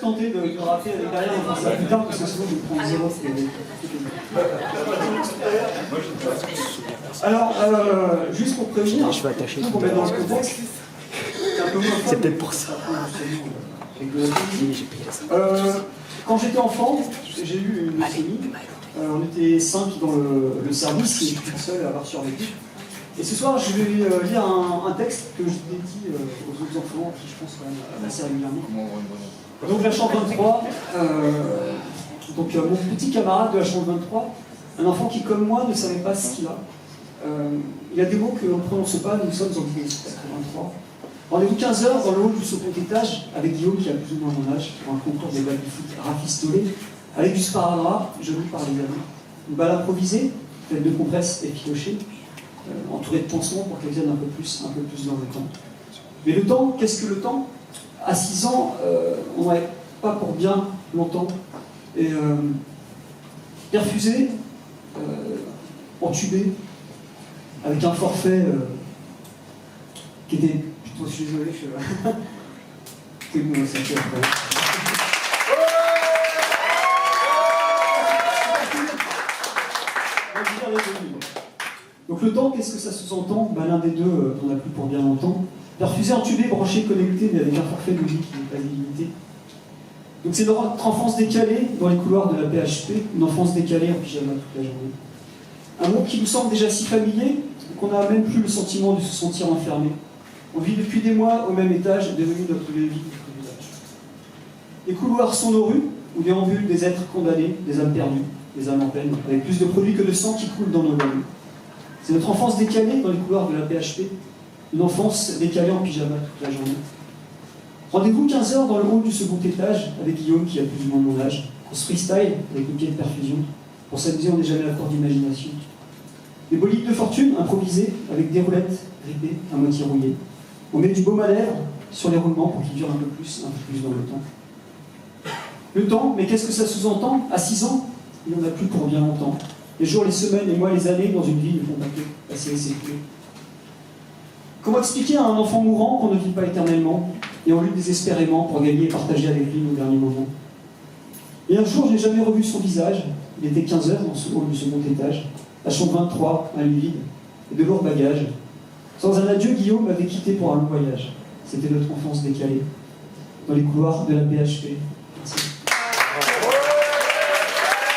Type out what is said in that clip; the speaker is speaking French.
tenter de rappeler derrière les Français plus tard, parce que sinon je prends 0. Alors, juste pour prévenir, pour mettre dans le contexte, C'est peut-être pour ça. Quand j'étais enfant, j'ai eu une leucémie. On était 5 dans le service, et je suis le seul à avoir survécu. Et ce soir, je vais lire un texte que je dédie aux autres enfants, qui je pense quand même assez régulièrement. Donc la chambre 23, mon petit camarade de la chambre 23, un enfant qui, comme moi, ne savait pas ce qu'il a. Il y a des mots que l'on ne prononce pas, nous sommes en 1983. Rendez-vous 15h dans le hall du second étage, avec Guillaume qui a plus ou moins mon âge, pour un concours des balles de foot rafistolé, avec du sparadrap, joli par les amis. Une balle improvisée, faite de compresses et filochées, entourée de pansements pour qu'elle vienne un peu plus dans le temps. Mais le temps, qu'est-ce que le temps? À 6 ans, on n'aurait pas pour bien longtemps. Et perfusé, entubé, avec un forfait qui était plutôt, je suis désolé, c'est bon, ça fait après. Donc le temps, qu'est-ce que ça sous-entend? L'un des deux, on n'a plus pour bien longtemps. Perfusé, entubé, branché, connecté, mais avec un forfait de vie qui n'est pas illimité. Donc c'est notre enfance décalée dans les couloirs de la PHP, une enfance décalée en pyjama toute la journée. Un mot qui nous semble déjà si familier qu'on n'a même plus le sentiment de se sentir enfermé. On vit depuis des mois au même étage, devenu notre lieu de vie, notre village. Les couloirs sont nos rues, où déambulent des êtres condamnés, des âmes perdues, des âmes en peine, avec plus de produits que de sang qui coule dans nos veines. C'est notre enfance décalée dans les couloirs de la PHP, une enfance décalée en pyjama toute la journée. Rendez-vous 15h dans le hall du second étage, avec Guillaume qui a plus ou moins mon âge. On se freestyle avec le pied de perfusion. Pour s'amuser, on n'est jamais à court d'imagination. Des bolides de fortune improvisés, avec des roulettes grippées, à moitié rouillées. On met du baume à lèvres sur les roulements pour qu'ils durent un peu plus dans le temps. Le temps, mais qu'est-ce que ça sous-entend? À 6 ans, il n'y en a plus pour bien longtemps. Les jours, les semaines, les mois, les années dans une vie ne font pas que passer et s'écouler. Comment expliquer à un enfant mourant qu'on ne vit pas éternellement et on lutte désespérément pour gagner et partager avec lui nos derniers moments? Et un jour, je n'ai jamais revu son visage. Il était 15h dans ce hall du second étage. La chambre 23, un lit vide et de lourds bagages. Sans un adieu, Guillaume m'avait quitté pour un long voyage. C'était notre enfance décalée dans les couloirs de la PHP. Merci.